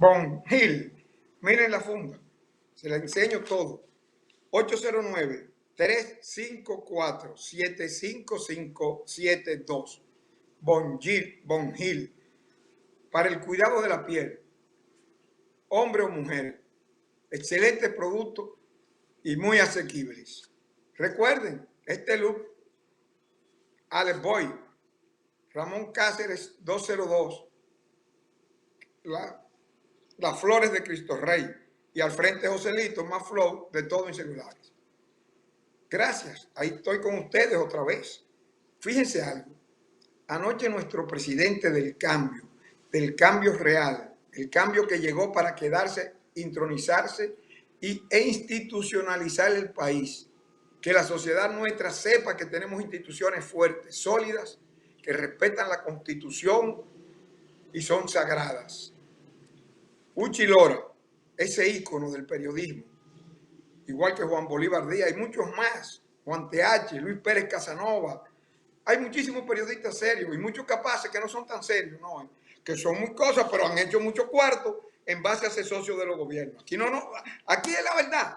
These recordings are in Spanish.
Bon Hill. Miren la funda. Se la enseño todo. 809-354-75572. Bon Hill. Para el cuidado de la piel. Hombre o mujer. Excelente producto y muy asequibles. Recuerden, este look, Alex Boy, Ramón Cáceres 202, las flores de Cristo Rey, y al frente Joselito, más flow de todo en celulares. Gracias, ahí estoy con ustedes otra vez. Fíjense algo, anoche nuestro presidente del cambio real, el cambio que llegó para quedarse, intronizarse e institucionalizar el país, que la sociedad nuestra sepa que tenemos instituciones fuertes, sólidas, que respetan la Constitución y son sagradas. Uchi Lora, ese ícono del periodismo, igual que Juan Bolívar Díaz, hay muchos más, Juan TH, Luis Pérez Casanova, hay muchísimos periodistas serios y muchos capaces que no son tan serios, no, que son muy cosas, pero han hecho mucho cuarto en base a ser socios de los gobiernos. Aquí no, aquí es la verdad.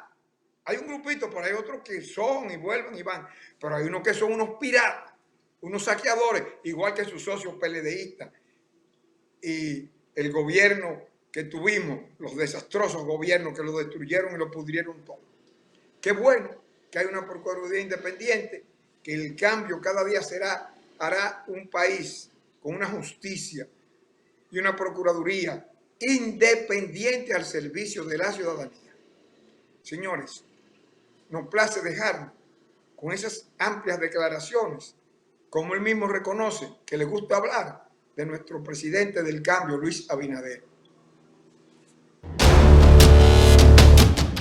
Hay un grupito, pero hay otros que son y vuelven y van, pero hay unos que son unos piratas, unos saqueadores, igual que sus socios PLDistas. Y el gobierno que tuvimos, los desastrosos gobiernos que lo destruyeron y lo pudrieron todo. Qué bueno que hay una Procuraduría independiente, que el cambio cada día hará un país con una justicia y una Procuraduría independiente al servicio de la ciudadanía. Señores, nos place dejarnos con esas amplias declaraciones, como él mismo reconoce que le gusta hablar de nuestro presidente del cambio, Luis Abinader.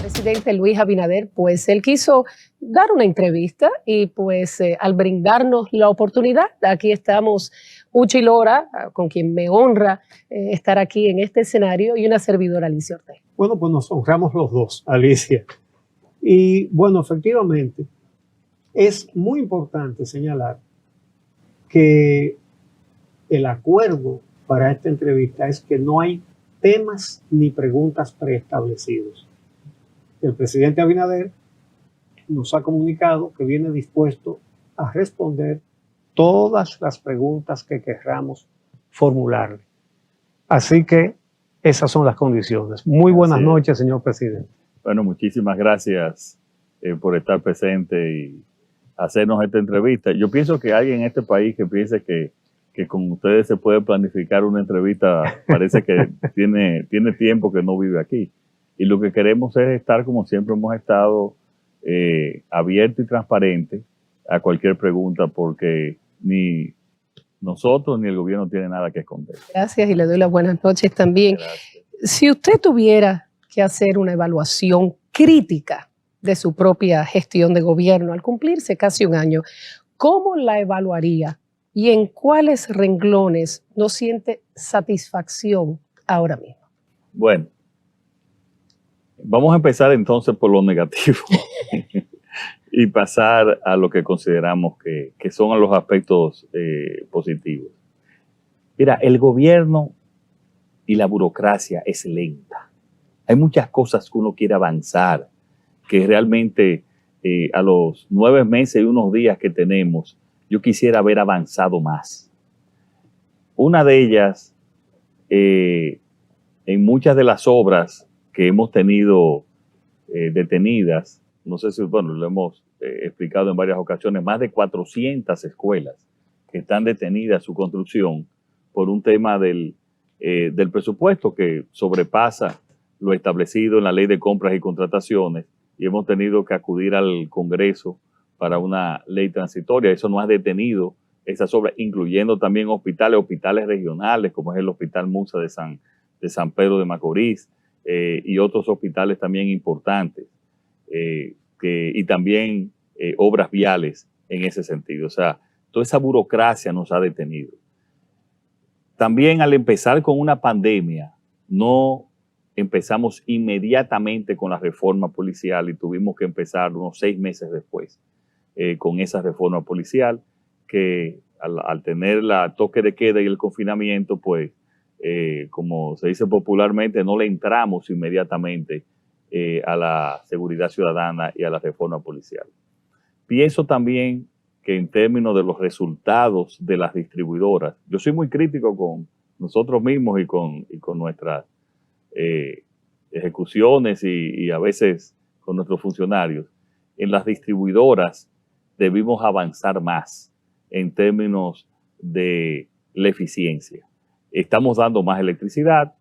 Presidente Luis Abinader, pues él quiso dar una entrevista y pues al brindarnos la oportunidad, aquí estamos Uchi Lora, con quien me honra estar aquí en este escenario, y una servidora, Alicia Ortega. Bueno, pues nos honramos los dos, Alicia. Y bueno, efectivamente, es muy importante señalar que el acuerdo para esta entrevista es que no hay temas ni preguntas preestablecidos. El presidente Abinader nos ha comunicado que viene dispuesto a responder todas las preguntas que querramos formularle. Así que esas son las condiciones. Muy buenas noches, señor presidente. Bueno, muchísimas gracias por estar presente y hacernos esta entrevista. Yo pienso que hay en este país que piense que con ustedes se puede planificar una entrevista, parece que tiene tiempo que no vive aquí. Y lo que queremos es estar, como siempre hemos estado, abierto y transparente a cualquier pregunta, porque ni nosotros ni el gobierno tiene nada que esconder. Gracias, y le doy las buenas noches también. Gracias. Si usted tuviera que hacer una evaluación crítica de su propia gestión de gobierno al cumplirse casi un año, ¿cómo la evaluaría y en cuáles renglones no siente satisfacción ahora mismo? Bueno, vamos a empezar entonces por lo negativo y pasar a lo que consideramos que son los aspectos positivos. Mira, el gobierno y la burocracia es lenta. Hay muchas cosas que uno quiere avanzar, que realmente a los 9 meses y unos días que tenemos, yo quisiera haber avanzado más. Una de ellas, en muchas de las obras que hemos tenido detenidas, no sé si, bueno, lo hemos explicado en varias ocasiones, más de 400 escuelas que están detenidas su construcción por un tema del presupuesto que sobrepasa lo establecido en la Ley de Compras y Contrataciones, y hemos tenido que acudir al Congreso para una ley transitoria. Eso no ha detenido esas obras, incluyendo también hospitales regionales, como es el Hospital Musa de San Pedro de Macorís, y otros hospitales también importantes, y también obras viales en ese sentido. O sea, toda esa burocracia nos ha detenido. También al empezar con una pandemia, no empezamos inmediatamente con la reforma policial y tuvimos que empezar unos 6 meses después con esa reforma policial que al tener la toque de queda y el confinamiento, pues como se dice popularmente, no le entramos inmediatamente a la seguridad ciudadana y a la reforma policial. Pienso también que en términos de los resultados de las distribuidoras, yo soy muy crítico con nosotros mismos y con nuestras ejecuciones y a veces con nuestros funcionarios. En las distribuidoras debimos avanzar más en términos de la eficiencia. Estamos dando más electricidad,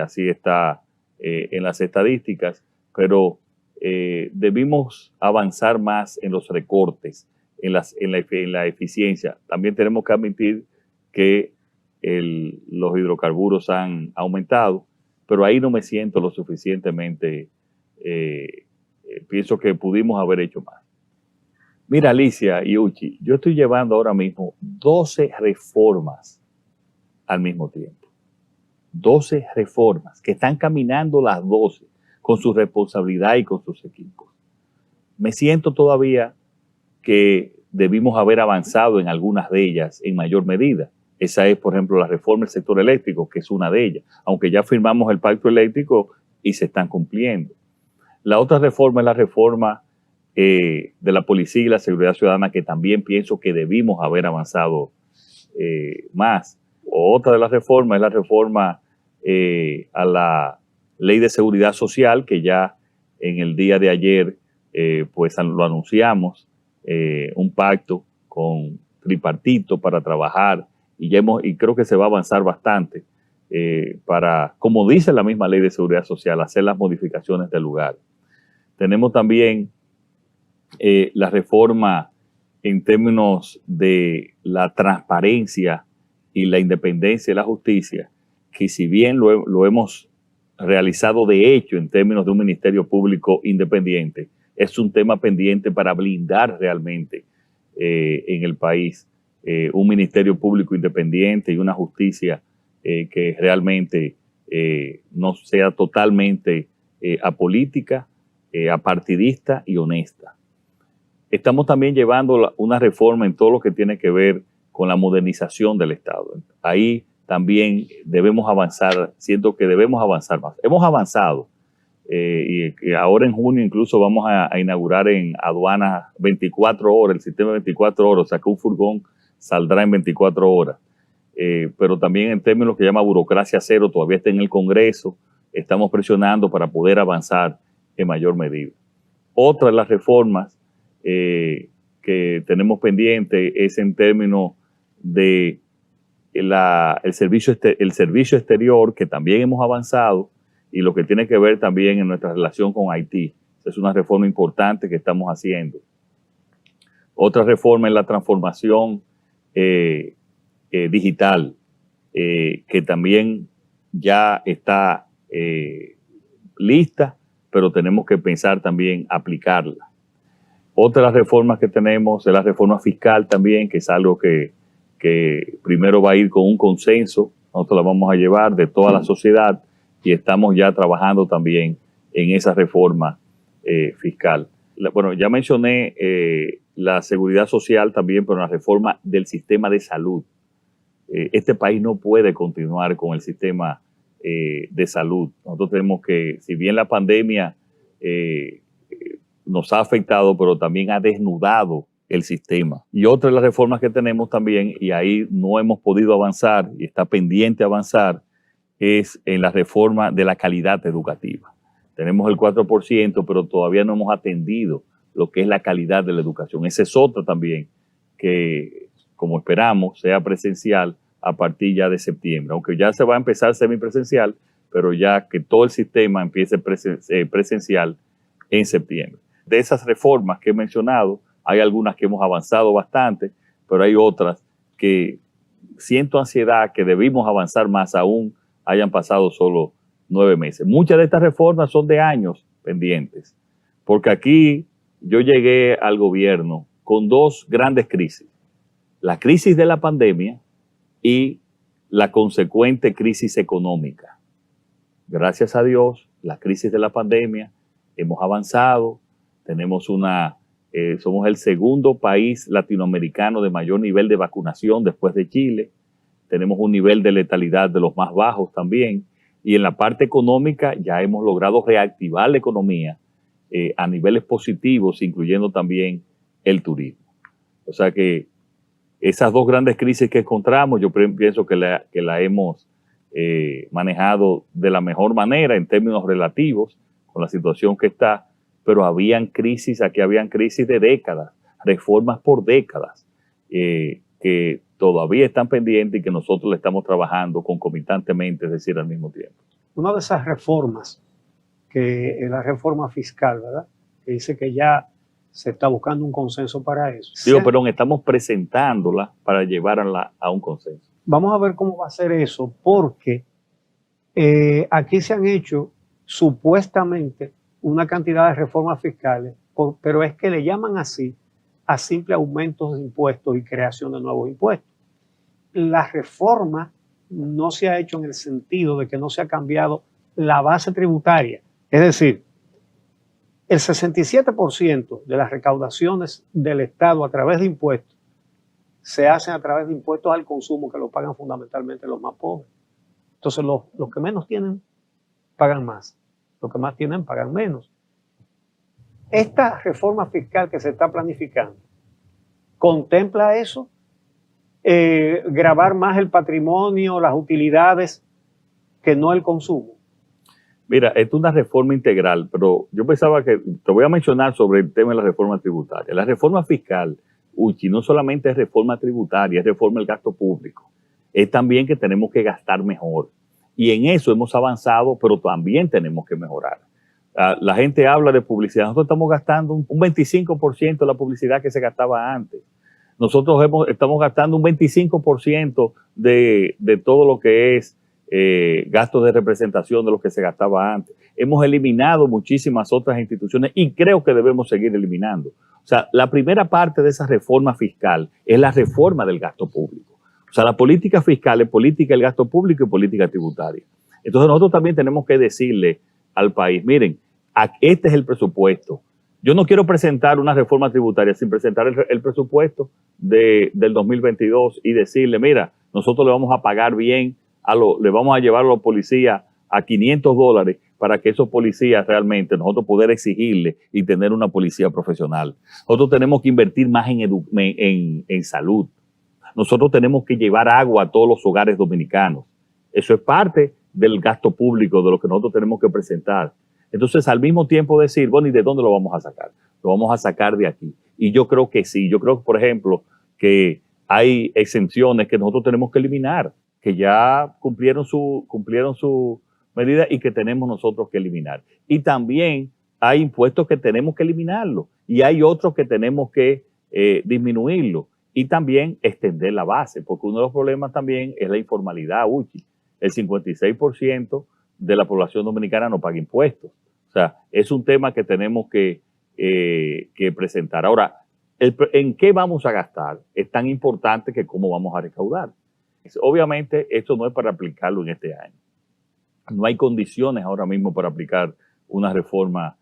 así está en las estadísticas, pero debimos avanzar más en los recortes, en la eficiencia. También tenemos que admitir que los hidrocarburos han aumentado, pero ahí no me siento lo suficientemente, pienso que pudimos haber hecho más. Mira, Alicia y Uchi, yo estoy llevando ahora mismo 12 reformas al mismo tiempo. 12 reformas que están caminando las 12 con su responsabilidad y con sus equipos. Me siento todavía que debimos haber avanzado en algunas de ellas en mayor medida. Esa es, por ejemplo, la reforma del sector eléctrico, que es una de ellas, aunque ya firmamos el pacto eléctrico y se están cumpliendo. La otra reforma es la reforma de la policía y la seguridad ciudadana, que también pienso que debimos haber avanzado más. Otra de las reformas es la reforma a la ley de seguridad social, que ya en el día de ayer pues lo anunciamos, un pacto con tripartito para trabajar y creo que se va a avanzar bastante para, como dice la misma ley de seguridad social, hacer las modificaciones del lugar. Tenemos también la reforma en términos de la transparencia y la independencia de la justicia, que si bien lo hemos realizado de hecho en términos de un ministerio público independiente, es un tema pendiente para blindar realmente en el país un ministerio público independiente y una justicia que realmente no sea totalmente apolítica, apartidista y honesta. Estamos también llevando una reforma en todo lo que tiene que ver con la modernización del Estado. Ahí también debemos avanzar, siento que debemos avanzar más. Hemos avanzado y ahora en junio incluso vamos a inaugurar en aduanas 24 horas, el sistema de 24 horas, o sea que un furgón saldrá en 24 horas. Pero también en términos que llama burocracia cero, todavía está en el Congreso, estamos presionando para poder avanzar en mayor medida. Otra de las reformas que tenemos pendiente es en términos de el servicio exterior, que también hemos avanzado, y lo que tiene que ver también en nuestra relación con Haití. Es una reforma importante que estamos haciendo. Otra reforma es la transformación digital, que también ya está lista, pero tenemos que pensar también aplicarla. Otra de las reformas que tenemos es la reforma fiscal también, que es algo que primero va a ir con un consenso. Nosotros la vamos a llevar de toda la sociedad y estamos ya trabajando también en esa reforma fiscal. Bueno, ya mencioné la seguridad social también, pero la reforma del sistema de salud. Este país no puede continuar con el sistema de salud. Nosotros tenemos que, si bien la pandemia nos ha afectado, pero también ha desnudado el sistema. Y otra de las reformas que tenemos también, y ahí no hemos podido avanzar y está pendiente avanzar, es en la reforma de la calidad educativa. Tenemos el 4%, pero todavía no hemos atendido lo que es la calidad de la educación. Esa es otra también que, como esperamos, sea presencial a partir ya de septiembre. Aunque ya se va a empezar semipresencial, pero ya que todo el sistema empiece presencial en septiembre. De esas reformas que he mencionado, hay algunas que hemos avanzado bastante, pero hay otras que siento ansiedad que debimos avanzar más, aún hayan pasado solo 9 meses. Muchas de estas reformas son de años pendientes, porque aquí yo llegué al gobierno con 2 grandes crisis. La crisis de la pandemia y la consecuente crisis económica. Gracias a Dios, la crisis de la pandemia, hemos avanzado, tenemos somos el segundo país latinoamericano de mayor nivel de vacunación después de Chile. tenemos un nivel de letalidad de los más bajos también, y en la parte económica ya hemos logrado reactivar la economía a niveles positivos, incluyendo también el turismo. O sea que esas dos grandes crisis que encontramos, yo pienso que la hemos manejado de la mejor manera en términos relativos con la situación que está, pero habían crisis de décadas, reformas por décadas, que todavía están pendientes y que nosotros le estamos trabajando concomitantemente, es decir, al mismo tiempo. Una de esas reformas, que es la reforma fiscal, ¿verdad? Que dice que ya se está buscando un consenso para eso. Perdón, estamos presentándola para llevarla a un consenso. Vamos a ver cómo va a ser eso, porque aquí se han hecho supuestamente una cantidad de reformas fiscales, pero es que le llaman así a simple aumentos de impuestos y creación de nuevos impuestos. La reforma no se ha hecho en el sentido de que no se ha cambiado la base tributaria. Es decir, el 67% de las recaudaciones del Estado a través de impuestos se hacen a través de impuestos al consumo, que lo pagan fundamentalmente los más pobres. Entonces los que menos tienen pagan más, los que más tienen pagan menos. Esta reforma fiscal que se está planificando contempla eso, gravar más el patrimonio, las utilidades, que no el consumo. Mira, esto es una reforma integral, pero yo pensaba que te voy a mencionar sobre el tema de la reforma tributaria. La reforma fiscal, Uchi, no solamente es reforma tributaria, es reforma del gasto público. Es también que tenemos que gastar mejor. Y en eso hemos avanzado, pero también tenemos que mejorar. La gente habla de publicidad. Nosotros estamos gastando un 25% de la publicidad que se gastaba antes. Nosotros estamos gastando un 25% de todo lo que es gastos de representación de lo que se gastaba antes. Hemos eliminado muchísimas otras instituciones y creo que debemos seguir eliminando. O sea, la primera parte de esa reforma fiscal es la reforma del gasto público. O sea, la política fiscal es política del gasto público y política tributaria. Entonces nosotros también tenemos que decirle al país, miren, este es el presupuesto. Yo no quiero presentar una reforma tributaria sin presentar el presupuesto del 2022 y decirle, mira, nosotros le vamos a pagar bien, le vamos a llevar a los policías a $500 para que esos policías realmente nosotros poder exigirle y tener una policía profesional. Nosotros tenemos que invertir más en salud. Nosotros tenemos que llevar agua a todos los hogares dominicanos. Eso es parte del gasto público, de lo que nosotros tenemos que presentar. Entonces, al mismo tiempo decir, bueno, ¿y de dónde lo vamos a sacar? Lo vamos a sacar de aquí. Y yo creo que sí. Yo creo, por ejemplo, que hay exenciones que nosotros tenemos que eliminar, que ya cumplieron su medida y que tenemos nosotros que eliminar. Y también hay impuestos que tenemos que eliminarlos y hay otros que tenemos que disminuirlos y también extender la base, porque uno de los problemas también es la informalidad, Uchi. El 56% de la población dominicana no paga impuestos. O sea, es un tema que tenemos que presentar. Ahora, ¿en qué vamos a gastar? Es tan importante que cómo vamos a recaudar. Obviamente, esto no es para aplicarlo en este año. No hay condiciones ahora mismo para aplicar una reforma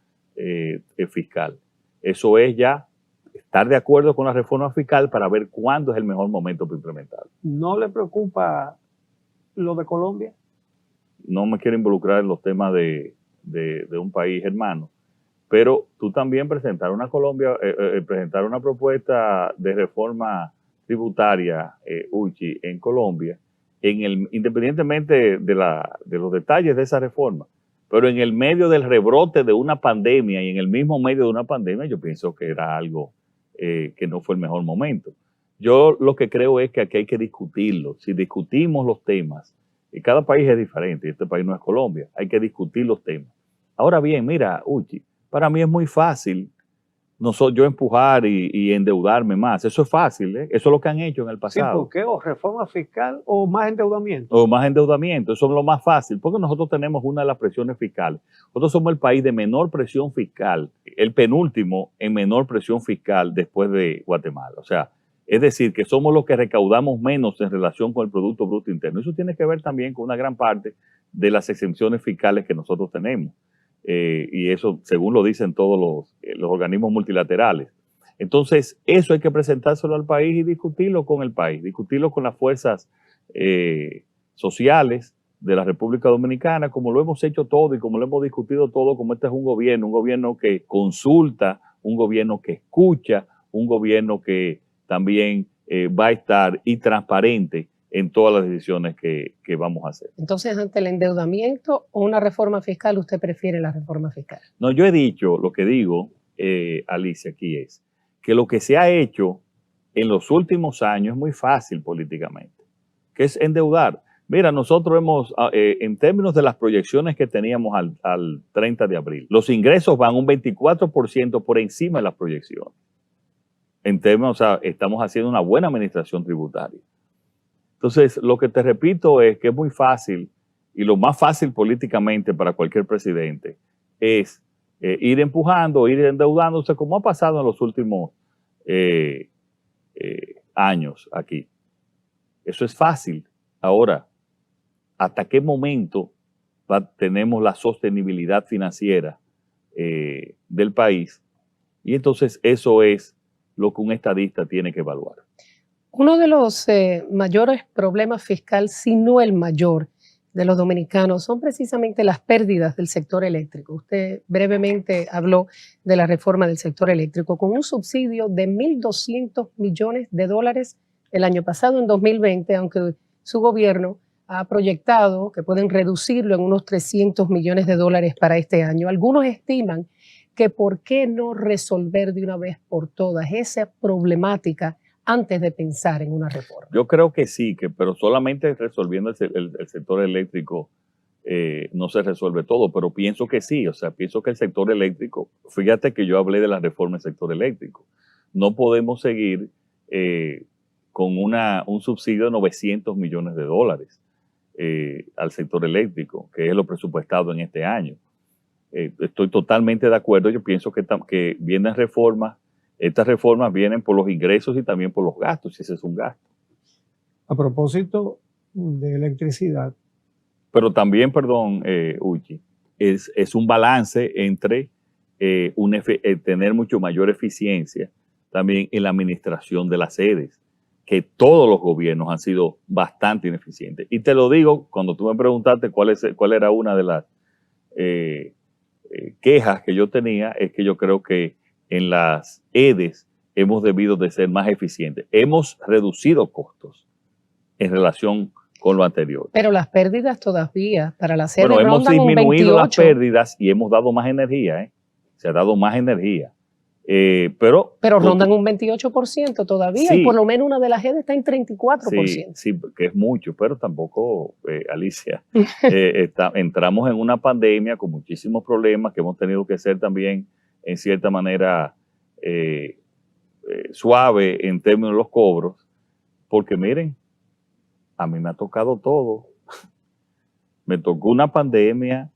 fiscal. Eso es ya estar de acuerdo con la reforma fiscal para ver cuándo es el mejor momento para implementarlo. ¿No le preocupa lo de Colombia? No me quiero involucrar en los temas de un país hermano, pero tú también presentar una propuesta de reforma tributaria, Uchi, en Colombia, independientemente de los detalles de esa reforma, pero en el medio del rebrote de una pandemia y en el mismo medio de una pandemia, yo pienso que era algo que no fue el mejor momento. Yo lo que creo es que aquí hay que discutirlo. Si discutimos los temas, y cada país es diferente, y este país no es Colombia, hay que discutir los temas. Ahora bien, mira, Uchi, para mí es muy fácil yo empujar y endeudarme más. Eso es fácil, ¿eh? Eso es lo que han hecho en el pasado. Sí, ¿por qué? ¿O reforma fiscal o más endeudamiento? O más endeudamiento, eso es lo más fácil, porque nosotros tenemos una de las presiones fiscales. Nosotros somos el país de menor presión fiscal, el penúltimo en menor presión fiscal después de Guatemala. O sea, es decir, que somos los que recaudamos menos en relación con el Producto Bruto Interno. Eso tiene que ver también con una gran parte de las exenciones fiscales que nosotros tenemos. Y eso, según lo dicen todos los organismos multilaterales. Entonces, eso hay que presentárselo al país y discutirlo con el país, discutirlo con las fuerzas sociales de la República Dominicana, como lo hemos hecho todo y como lo hemos discutido todo, como este es un gobierno que consulta, un gobierno que escucha, un gobierno que también va a estar y transparente en todas las decisiones que vamos a hacer. Entonces, ante el endeudamiento o una reforma fiscal, ¿usted prefiere la reforma fiscal? No, yo he dicho, lo que digo, Alicia, aquí es que lo que se ha hecho en los últimos años es muy fácil políticamente, que es endeudar. Mira, nosotros hemos, en términos de las proyecciones que teníamos al 30 de abril, los ingresos van un 24% por encima de las proyecciones. En términos, o sea, estamos haciendo una buena administración tributaria. Entonces, lo que te repito es que es muy fácil, y lo más fácil políticamente para cualquier presidente es ir empujando, ir endeudándose, como ha pasado en los últimos años aquí. Eso es fácil. Ahora, ¿hasta qué momento tenemos la sostenibilidad financiera del país? Y entonces eso es lo que un estadista tiene que evaluar. Uno de los mayores problemas fiscales, si no el mayor, de los dominicanos son precisamente las pérdidas del sector eléctrico. Usted brevemente habló de la reforma del sector eléctrico con un subsidio de 1.200 millones de dólares el año pasado, en 2020, aunque su gobierno ha proyectado que pueden reducirlo en unos 300 millones de dólares para este año. Algunos estiman que por qué no resolver de una vez por todas esa problemática antes de pensar en una reforma. Yo creo que sí, pero solamente resolviendo el sector eléctrico no se resuelve todo, pero pienso que sí, o sea, pienso que el sector eléctrico, fíjate que yo hablé de la reforma del sector eléctrico, no podemos seguir con un subsidio de 900 millones de dólares al sector eléctrico, que es lo presupuestado en este año. Estoy totalmente de acuerdo, yo pienso que vienen reformas. Estas reformas vienen por los ingresos y también por los gastos, y ese es un gasto. A propósito de electricidad. Pero también, perdón, Uchi, es un balance entre tener mucho mayor eficiencia también en la administración de las sedes, que todos los gobiernos han sido bastante ineficientes. Y te lo digo, cuando tú me preguntaste cuál era una de las quejas que yo tenía, es que yo creo que en las EDES hemos debido de ser más eficientes. Hemos reducido costos en relación con lo anterior. Pero las pérdidas todavía para la sede bueno, hemos rondan disminuido un 28%. las pérdidas y hemos dado más energía. Se ha dado más energía. Pero rondan un 28% todavía, sí, y por lo menos una de las EDES está en 34%. Sí, que es mucho, pero tampoco, Alicia, entramos en una pandemia con muchísimos problemas que hemos tenido que ser también en cierta manera suave en términos de los cobros, porque miren, a mí me ha tocado todo. Me tocó una pandemia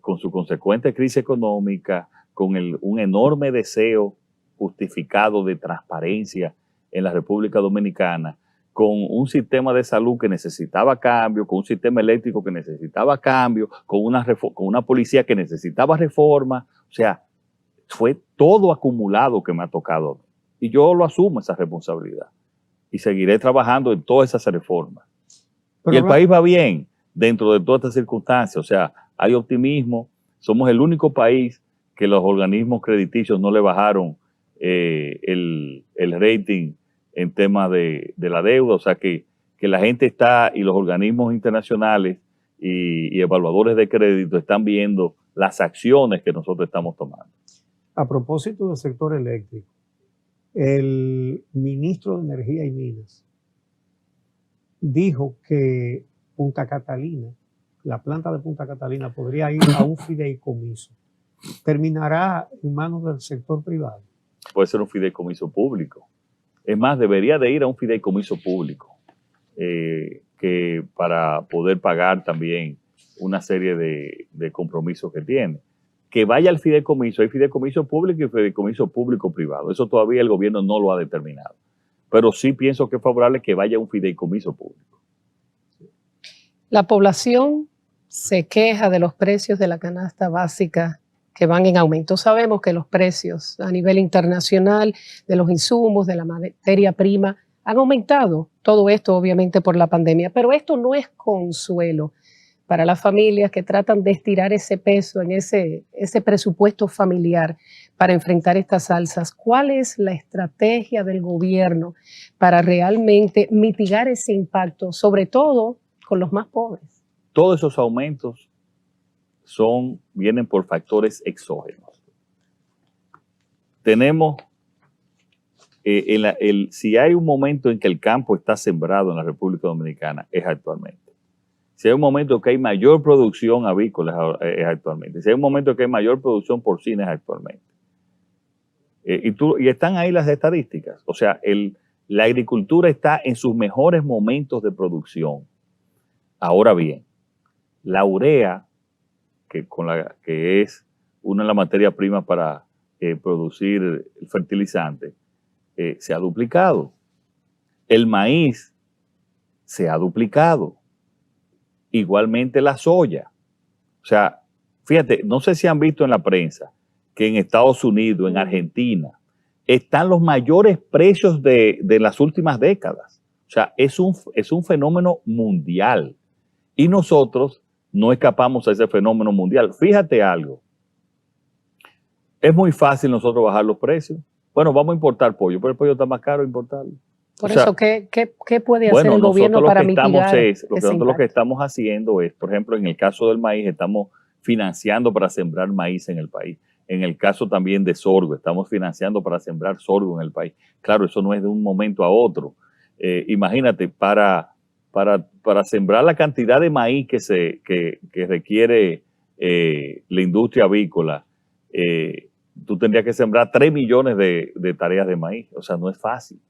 con su consecuente crisis económica, con un enorme deseo justificado de transparencia en la República Dominicana, con un sistema de salud que necesitaba cambio, con un sistema eléctrico que necesitaba cambio, con una policía que necesitaba reforma. O sea, fue todo acumulado que me ha tocado. Y yo lo asumo, esa responsabilidad. Y seguiré trabajando en todas esas reformas. Pero y el país va bien dentro de todas estas circunstancias. O sea, hay optimismo. Somos el único país que los organismos crediticios no le bajaron el rating en temas de la deuda. O sea, que la gente está, y los organismos internacionales y evaluadores de crédito están viendo las acciones que nosotros estamos tomando. A propósito del sector eléctrico, el ministro de Energía y Minas dijo que Punta Catalina, la planta de Punta Catalina, podría ir a un fideicomiso. ¿Terminará en manos del sector privado? Puede ser un fideicomiso público. Es más, debería de ir a un fideicomiso público que para poder pagar también una serie de compromisos que tiene. Que vaya al fideicomiso, hay fideicomiso público y fideicomiso público-privado. Eso todavía el gobierno no lo ha determinado. Pero sí pienso que es favorable que vaya a un fideicomiso público. La población se queja de los precios de la canasta básica que van en aumento. Sabemos que los precios a nivel internacional de los insumos, de la materia prima, han aumentado. Todo esto obviamente por la pandemia, pero esto no es consuelo para las familias que tratan de estirar ese peso en ese presupuesto familiar para enfrentar estas alzas. ¿Cuál es la estrategia del gobierno para realmente mitigar ese impacto, sobre todo con los más pobres? Todos esos aumentos vienen por factores exógenos. Tenemos, si hay un momento en que el campo está sembrado en la República Dominicana, es actualmente. Si hay un momento que hay mayor producción avícola, es actualmente. Si hay un momento que hay mayor producción porcina, es actualmente. Y están ahí las estadísticas. O sea, la agricultura está en sus mejores momentos de producción. Ahora bien, la urea, que es una de las materias primas para producir el fertilizante, se ha duplicado. El maíz se ha duplicado. Igualmente la soya. O sea, fíjate, no sé si han visto en la prensa que en Estados Unidos, en Argentina, están los mayores precios de las últimas décadas. O sea, es un fenómeno mundial. Y nosotros no escapamos a ese fenómeno mundial. Fíjate algo. Es muy fácil nosotros bajar los precios. Bueno, vamos a importar pollo, pero el pollo está más caro importarlo. Por eso, ¿qué puede hacer el gobierno para mitigar nosotros lo que estamos haciendo es, por ejemplo, en el caso del maíz, estamos financiando para sembrar maíz en el país. En el caso también de sorgo, estamos financiando para sembrar sorgo en el país. Claro, eso no es de un momento a otro. Imagínate, para sembrar la cantidad de maíz que requiere la industria avícola, tú tendrías que sembrar 3 millones de tareas de maíz. O sea, no es fácil.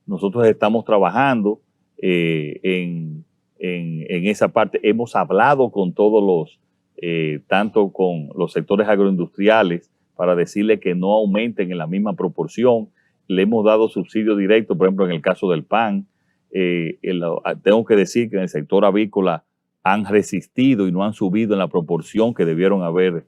Nosotros estamos trabajando en esa parte. Hemos hablado con todos tanto con los sectores agroindustriales para decirle que no aumenten en la misma proporción. Le hemos dado subsidio directo, por ejemplo, en el caso del pan. Tengo que decir que en el sector avícola han resistido y no han subido en la proporción que debieron haber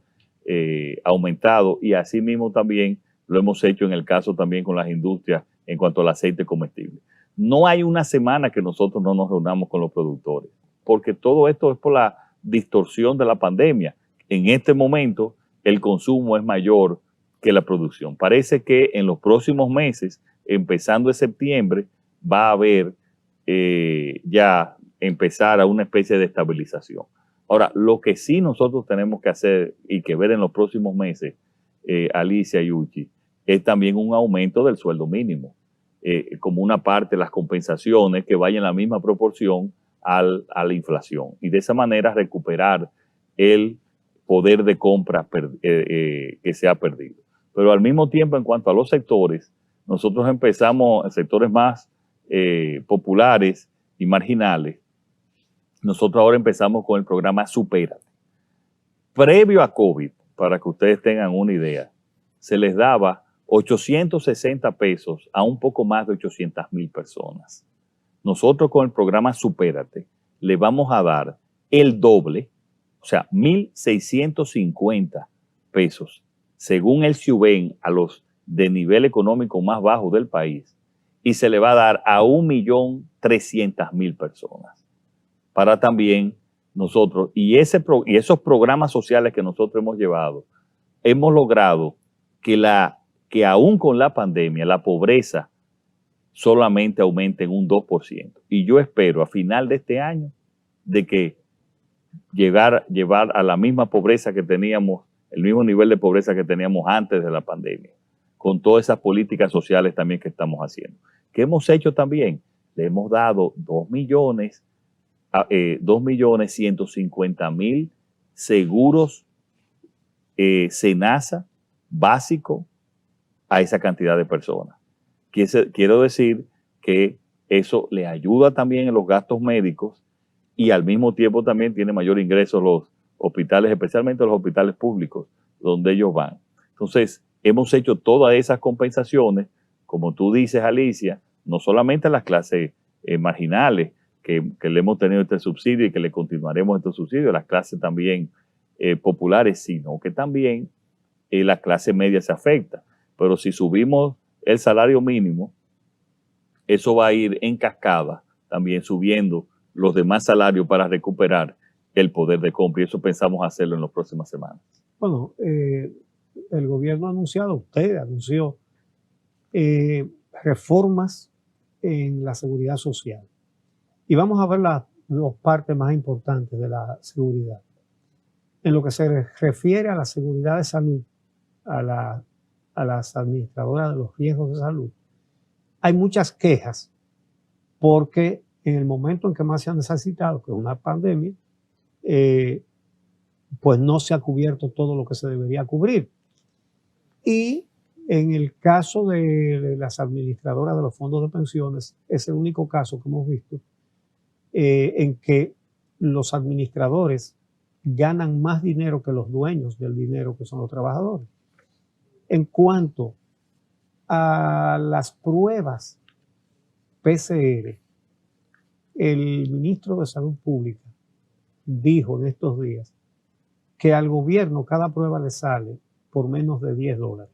aumentado. Y asimismo también lo hemos hecho en el caso también con las industrias en cuanto al aceite comestible. No hay una semana que nosotros no nos reunamos con los productores, porque todo esto es por la distorsión de la pandemia. En este momento el consumo es mayor que la producción. Parece que en los próximos meses, empezando en septiembre, va a haber ya empezar a una especie de estabilización. Ahora, lo que sí nosotros tenemos que hacer y que ver en los próximos meses, Alicia y Uchi, es también un aumento del sueldo mínimo, como una parte de las compensaciones que vayan en la misma proporción a la inflación. Y de esa manera recuperar el poder de compra que se ha perdido. Pero al mismo tiempo, en cuanto a los sectores, nosotros empezamos en sectores más populares y marginales. Nosotros ahora empezamos con el programa Supérate. Previo a COVID, para que ustedes tengan una idea, se les daba 860 pesos a un poco más de 800,000 personas. Nosotros con el programa Supérate le vamos a dar el doble, o sea, 1,650 pesos, según el SUBEN, a los de nivel económico más bajo del país, y se le va a dar a 1,300,000 personas. Para también nosotros, y esos programas sociales que nosotros hemos llevado, hemos logrado que aún con la pandemia, la pobreza solamente aumente en un 2%. Y yo espero a final de este año de que llevar a la misma pobreza que teníamos, el mismo nivel de pobreza que teníamos antes de la pandemia, con todas esas políticas sociales también que estamos haciendo. ¿Qué hemos hecho también? Le hemos dado 2,150,000 seguros SENASA básico a esa cantidad de personas. Quiero decir que eso le ayuda también en los gastos médicos y al mismo tiempo también tiene mayor ingreso los hospitales, especialmente los hospitales públicos donde ellos van. Entonces, hemos hecho todas esas compensaciones, como tú dices, Alicia, no solamente a las clases marginales, que le hemos tenido este subsidio y que le continuaremos este subsidio, a las clases también populares, sino que también la clase media se afecta. Pero si subimos el salario mínimo, eso va a ir en cascada también subiendo los demás salarios para recuperar el poder de compra, y eso pensamos hacerlo en las próximas semanas. Bueno, el gobierno ha anunciado, usted anunció reformas en la seguridad social. Y vamos a ver las dos partes más importantes de la seguridad. En lo que se refiere a la seguridad de salud, a las administradoras de los riesgos de salud, hay muchas quejas porque en el momento en que más se ha necesitado, que es una pandemia, pues no se ha cubierto todo lo que se debería cubrir. Y en el caso de las administradoras de los fondos de pensiones, es el único caso que hemos visto en que los administradores ganan más dinero que los dueños del dinero, que son los trabajadores. En cuanto a las pruebas PCR, el ministro de Salud Pública dijo en estos días que al gobierno cada prueba le sale por menos de $10.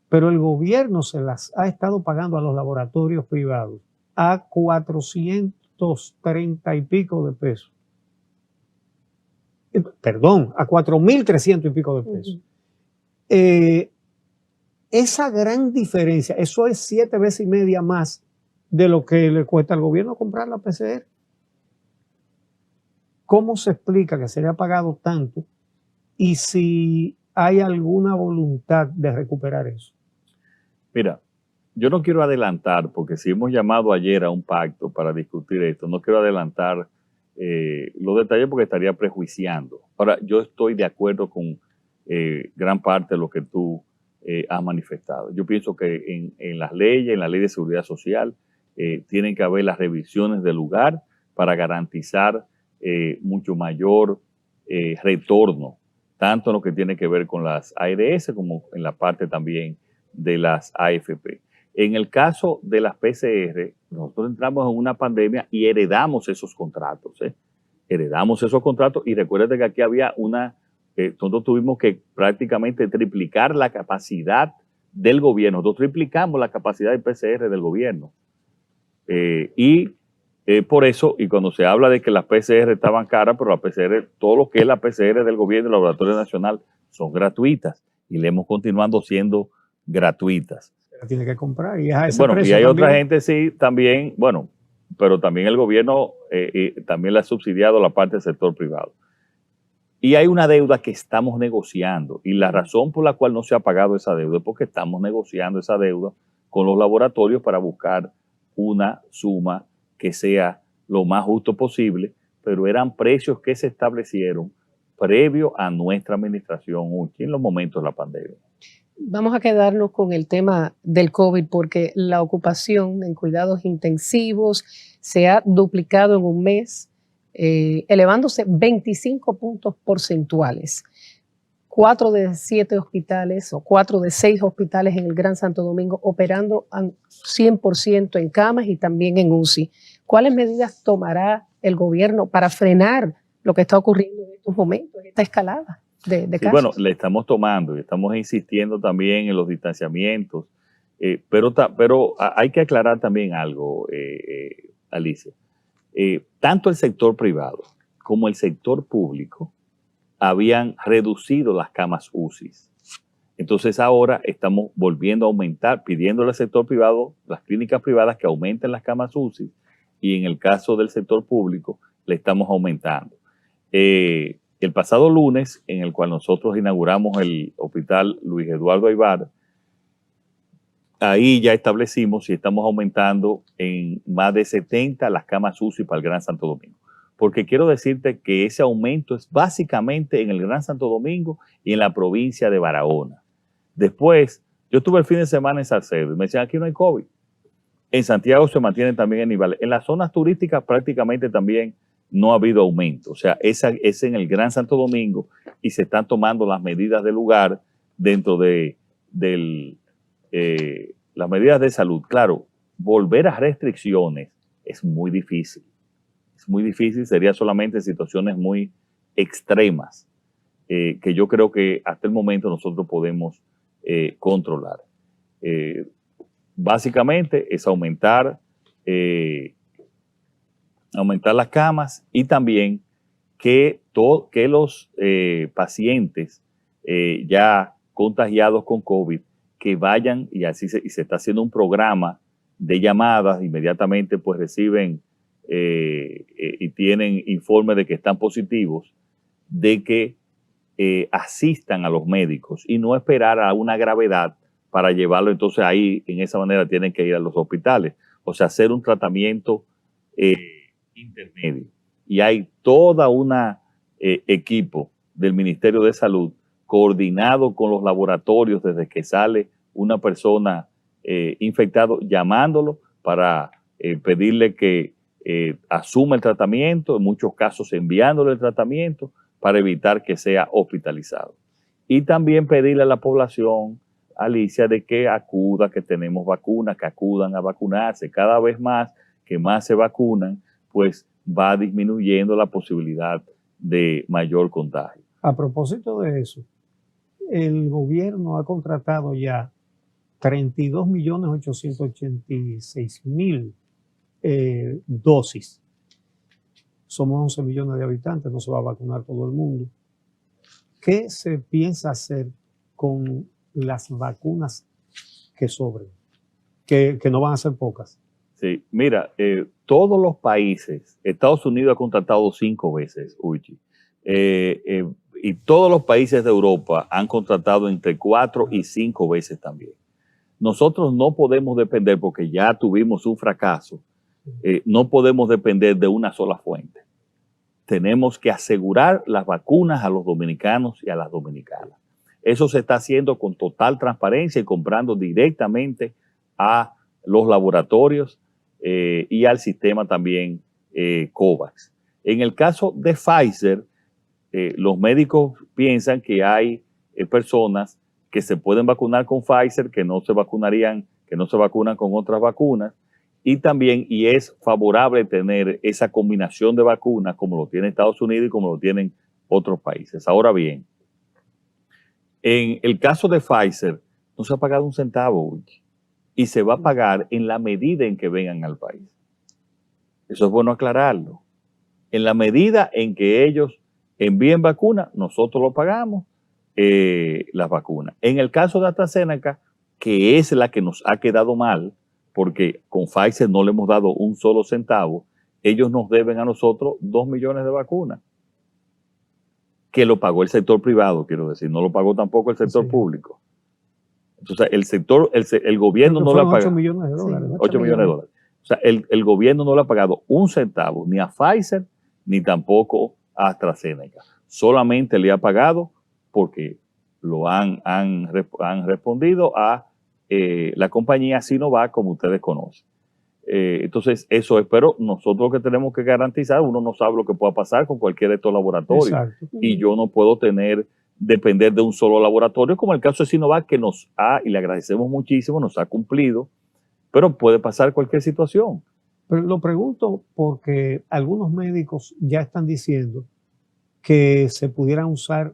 Pero el gobierno se las ha estado pagando a los laboratorios privados a 430 y pico de pesos. Perdón, a 4.300 y pico de pesos. Esa gran diferencia, eso es 7 veces y media más de lo que le cuesta al gobierno comprar la PCR. ¿Cómo se explica que se haya pagado tanto y si hay alguna voluntad de recuperar eso? Mira, yo no quiero adelantar, porque si hemos llamado ayer a un pacto para discutir esto, no quiero adelantar los detalles porque estaría prejuiciando. Ahora, yo estoy de acuerdo con gran parte de lo que tú has manifestado. Yo pienso que en las leyes, en la ley de seguridad social, tienen que haber las revisiones del lugar para garantizar mucho mayor retorno, tanto en lo que tiene que ver con las ARS como en la parte también de las AFP. En el caso de las PCR, nosotros entramos en una pandemia y heredamos esos contratos. Heredamos esos contratos y recuérdate que aquí había nosotros tuvimos que prácticamente triplicar la capacidad del gobierno. Nosotros triplicamos la capacidad de PCR del gobierno. Por eso, y cuando se habla de que las PCR estaban caras, pero la PCR, todo lo que es la PCR del gobierno y el Laboratorio Nacional son gratuitas y le hemos continuado siendo gratuitas. La tiene que comprar y es a ese bueno, precio y hay también. Otra gente sí también, bueno, pero también el gobierno también le ha subsidiado la parte del sector privado. Y hay una deuda que estamos negociando y la razón por la cual no se ha pagado esa deuda es porque estamos negociando esa deuda con los laboratorios para buscar una suma que sea lo más justo posible, pero eran precios que se establecieron previo a nuestra administración en los momentos de la pandemia. Vamos a quedarnos con el tema del COVID porque la ocupación en cuidados intensivos se ha duplicado en un mes, elevándose 25 puntos porcentuales. 4 de 7 hospitales o 4 de 6 hospitales en el Gran Santo Domingo operando al 100% en camas y también en UCI. ¿Cuáles medidas tomará el gobierno para frenar lo que está ocurriendo en estos momentos, esta escalada de casos? Bueno, le estamos tomando y estamos insistiendo también en los distanciamientos, pero hay que aclarar también algo, Alicia. Tanto el sector privado como el sector público habían reducido las camas UCI. Entonces ahora estamos volviendo a aumentar, pidiéndole al sector privado, las clínicas privadas, que aumenten las camas UCI, y en el caso del sector público le estamos aumentando. El pasado lunes, en el cual nosotros inauguramos el hospital Luis Eduardo Aybar, ahí ya establecimos y estamos aumentando en más de 70 las camas UCI para el Gran Santo Domingo. Porque quiero decirte que ese aumento es básicamente en el Gran Santo Domingo y en la provincia de Barahona. Después, yo estuve el fin de semana en Salcedo y me decían, aquí no hay COVID. En Santiago se mantiene también el nivel. En las zonas turísticas prácticamente también no ha habido aumento. O sea, es en el Gran Santo Domingo y se están tomando las medidas del lugar dentro de las medidas de salud. Claro, volver a restricciones es muy difícil. Es muy difícil, sería solamente en situaciones muy extremas que yo creo que hasta el momento nosotros podemos controlar. básicamente es aumentar las camas y también que los pacientes ya contagiados con COVID que vayan, y así se está haciendo un programa de llamadas, inmediatamente pues reciben y tienen informe de que están positivos, de que asistan a los médicos y no esperar a una gravedad para llevarlo. Entonces ahí en esa manera tienen que ir a los hospitales, o sea, hacer un tratamiento intermedio. Y hay toda una equipo del Ministerio de Salud coordinado con los laboratorios desde que sale una persona infectado, llamándolo para pedirle que asuma el tratamiento, en muchos casos enviándole el tratamiento para evitar que sea hospitalizado. Y también pedirle a la población, Alicia, de que acuda, que tenemos vacunas, que acudan a vacunarse. Cada vez más que más se vacunan, pues va disminuyendo la posibilidad de mayor contagio. A propósito de eso, el gobierno ha contratado ya 32.886.000 dosis. Somos 11 millones de habitantes, no se va a vacunar todo el mundo. ¿Qué se piensa hacer con las vacunas que sobren? Que no van a ser pocas. Sí, mira, todos los países, Estados Unidos ha contratado 5 veces, Uchi, y todos los países de Europa han contratado entre 4 y 5 veces también. Nosotros no podemos depender, porque ya tuvimos un fracaso, no podemos depender de una sola fuente. Tenemos que asegurar las vacunas a los dominicanos y a las dominicanas. Eso se está haciendo con total transparencia y comprando directamente a los laboratorios y al sistema también COVAX. En el caso de Pfizer, los médicos piensan que hay personas que se pueden vacunar con Pfizer, que no se vacunarían, que no se vacunan con otras vacunas, y también, y es favorable tener esa combinación de vacunas como lo tiene Estados Unidos y como lo tienen otros países. Ahora bien, en el caso de Pfizer, no se ha pagado un centavo, y se va a pagar en la medida en que vengan al país. Eso es bueno aclararlo. En la medida en que ellos envíen vacunas, nosotros lo pagamos, las vacunas. En el caso de AstraZeneca, que es la que nos ha quedado mal, porque con Pfizer no le hemos dado un solo centavo, ellos nos deben a nosotros 2 millones de vacunas, que lo pagó el sector privado, quiero decir, no lo pagó tampoco el sector público. Entonces, el gobierno no le ha pagado 8 millones de dólares. Sí, 8 millones de dólares. O sea, el gobierno no le ha pagado un centavo ni a Pfizer ni tampoco a AstraZeneca. Solamente le ha pagado porque lo han respondido a la compañía Sinovac, como ustedes conocen. Entonces, eso es, pero nosotros lo que tenemos que garantizar, uno no sabe lo que pueda pasar con cualquiera de estos laboratorios. Exacto. Y yo no puedo depender de un solo laboratorio, como el caso de Sinovac, que nos ha, y le agradecemos muchísimo, nos ha cumplido, pero puede pasar cualquier situación. Pero lo pregunto porque algunos médicos ya están diciendo que se pudieran usar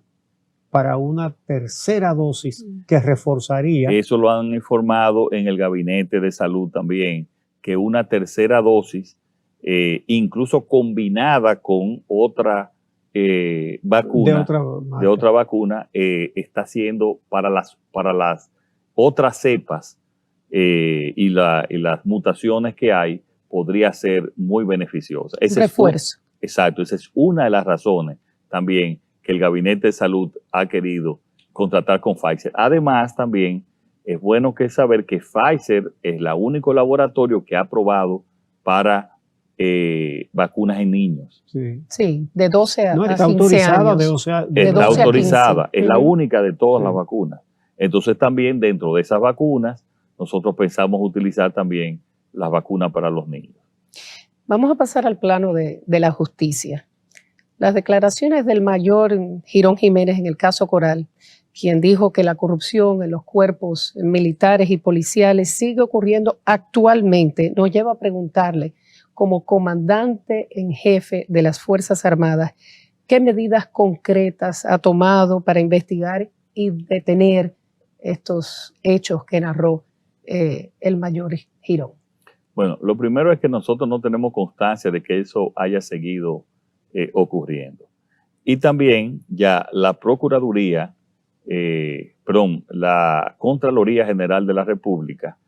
para una tercera dosis que reforzaría. Eso lo han informado en el Gabinete de Salud también, que una tercera dosis, incluso combinada con otra vacuna, de otra vacuna, está siendo para las otras cepas y las mutaciones que hay, podría ser muy beneficiosa. Refuerzo. Exacto, esa es una de las razones también que el Gabinete de Salud ha querido contratar con Pfizer. Además, también es bueno saber que Pfizer es el único laboratorio que ha aprobado para vacunas en niños. Sí, de 12 a 15 está autorizada años. Está autorizada, 15. es la única de todas las vacunas. Entonces también dentro de esas vacunas, nosotros pensamos utilizar también las vacunas para los niños. Vamos a pasar al plano de la justicia. Las declaraciones del mayor Girón Jiménez en el caso Coral, quien dijo que la corrupción en los cuerpos militares y policiales sigue ocurriendo actualmente, nos lleva a preguntarle, como comandante en jefe de las Fuerzas Armadas, ¿qué medidas concretas ha tomado para investigar y detener estos hechos que narró el mayor Girón? Bueno, lo primero es que nosotros no tenemos constancia de que eso haya seguido ocurriendo. Y también ya la Procuraduría, la Contraloría General de la República,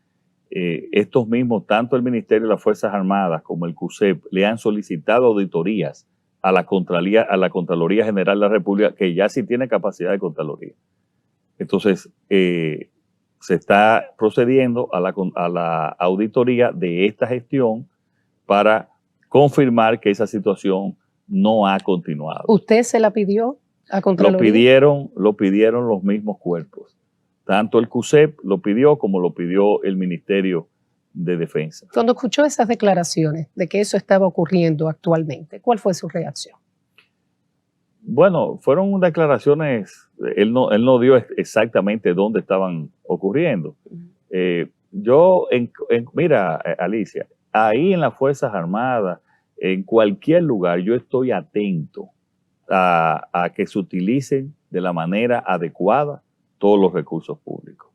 estos mismos, tanto el Ministerio de las Fuerzas Armadas como el CUSEP, le han solicitado auditorías a la Contraloría General de la República, que ya sí tiene capacidad de Contraloría. Entonces, se está procediendo a la auditoría de esta gestión para confirmar que esa situación no ha continuado. ¿Usted se la pidió a Contraloría? Lo pidieron los mismos cuerpos. Tanto el CUSEP lo pidió como lo pidió el Ministerio de Defensa. Cuando escuchó esas declaraciones de que eso estaba ocurriendo actualmente, ¿cuál fue su reacción? Bueno, fueron declaraciones, él no dio exactamente dónde estaban ocurriendo. Mira, Alicia, ahí en las Fuerzas Armadas, en cualquier lugar, yo estoy atento a que se utilicen de la manera adecuada todos los recursos públicos.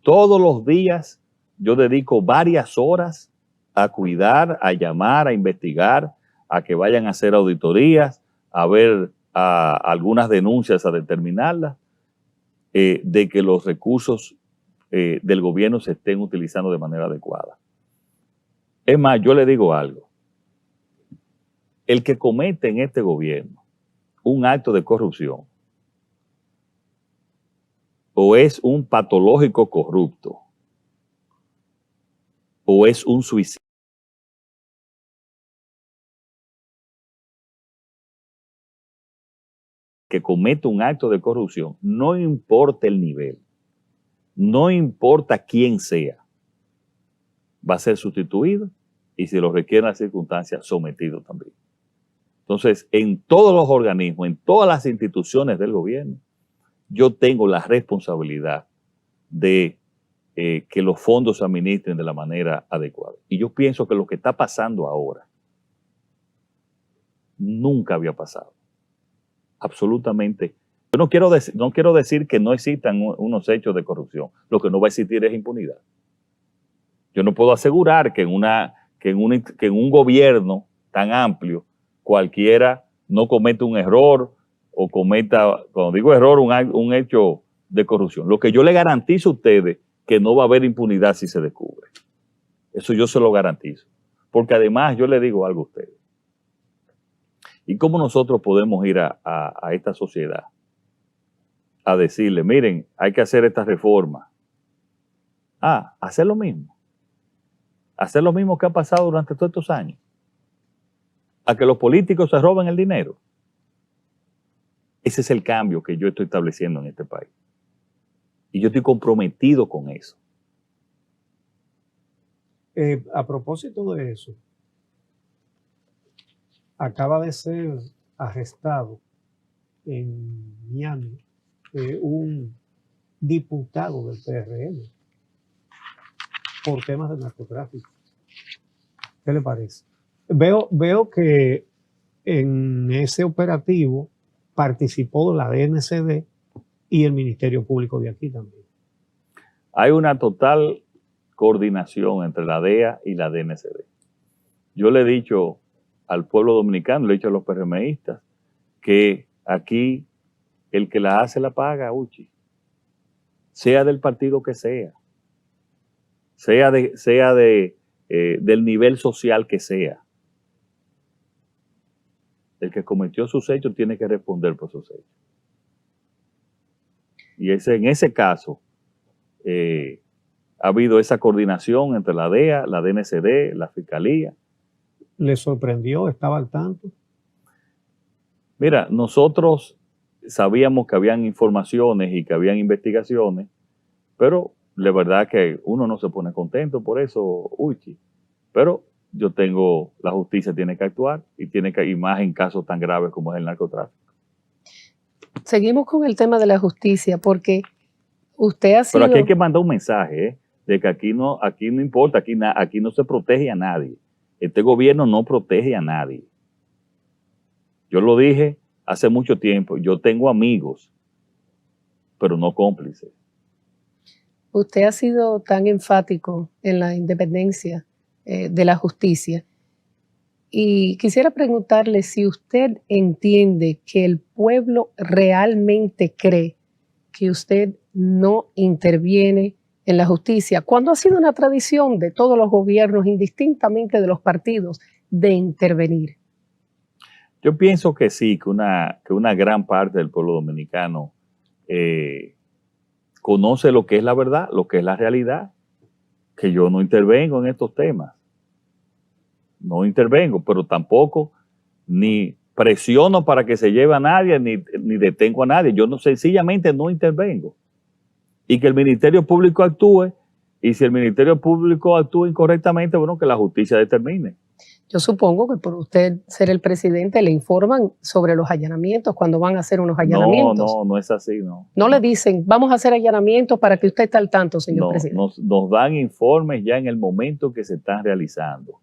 Todos los días yo dedico varias horas a cuidar, a llamar, a investigar, a que vayan a hacer auditorías, a ver algunas denuncias, a determinarlas, de que los recursos del gobierno se estén utilizando de manera adecuada. Es más, yo le digo algo. El que comete en este gobierno un acto de corrupción o es un patológico corrupto o es un suicida, que comete un acto de corrupción, no importa el nivel, no importa quién sea, va a ser sustituido y, si lo requieren las circunstancias, sometido también. Entonces, en todos los organismos, en todas las instituciones del gobierno, yo tengo la responsabilidad de que los fondos se administren de la manera adecuada. Y yo pienso que lo que está pasando ahora nunca había pasado. Absolutamente. Yo no quiero decir que no existan unos hechos de corrupción. Lo que no va a existir es impunidad. Yo no puedo asegurar que en un gobierno tan amplio cualquiera no cometa un error o cometa, cuando digo error, un hecho de corrupción. Lo que yo le garantizo a ustedes que no va a haber impunidad si se descubre. Eso yo se lo garantizo. Porque además yo le digo algo a ustedes. ¿Y cómo nosotros podemos ir a esta sociedad a decirle, miren, hay que hacer esta reforma? Hacer lo mismo. Hacer lo mismo que ha pasado durante todos estos años. A que los políticos se roben el dinero. Ese es el cambio que yo estoy estableciendo en este país. Y yo estoy comprometido con eso. A propósito de eso, acaba de ser arrestado en Miami un diputado del PRM por temas de narcotráfico. ¿Qué le parece? Veo que en ese operativo participó la DNCD y el Ministerio Público de aquí también. Hay una total coordinación entre la DEA y la DNCD. Yo le he dicho al pueblo dominicano, le he dicho a los PRMistas, que aquí el que la hace la paga, Uchi. Sea del partido que sea del nivel social que sea. El que cometió sus hechos tiene que responder por sus hechos. Y en ese caso ha habido esa coordinación entre la DEA, la DNCD, la Fiscalía. ¿Le sorprendió? ¿Estaba al tanto? Mira, nosotros sabíamos que habían informaciones y que habían investigaciones, pero la verdad que uno no se pone contento por eso, Uchi. Pero la justicia tiene que actuar y más en casos tan graves como es el narcotráfico. Seguimos con el tema de la justicia porque usted ha sido... Pero aquí hay que mandar un mensaje, de que aquí no importa, aquí no se protege a nadie. Este gobierno no protege a nadie. Yo lo dije hace mucho tiempo, yo tengo amigos, pero no cómplices. Usted ha sido tan enfático en la independencia de la justicia y quisiera preguntarle si usted entiende que el pueblo realmente cree que usted no interviene en la justicia, cuando ha sido una tradición de todos los gobiernos, indistintamente de los partidos, de intervenir. Yo pienso que sí, que una gran parte del pueblo dominicano conoce lo que es la verdad, lo que es la realidad, que yo no intervengo en estos temas. No intervengo, pero tampoco ni presiono para que se lleve a nadie, ni detengo a nadie. Yo sencillamente no intervengo. Y que el Ministerio Público actúe, y si el Ministerio Público actúa incorrectamente, bueno, que la justicia determine. Yo supongo que por usted ser el presidente le informan sobre los allanamientos cuando van a hacer unos allanamientos. No es así, no. No le dicen, vamos a hacer allanamientos para que usted esté al tanto, señor presidente. Nos dan informes ya en el momento que se están realizando.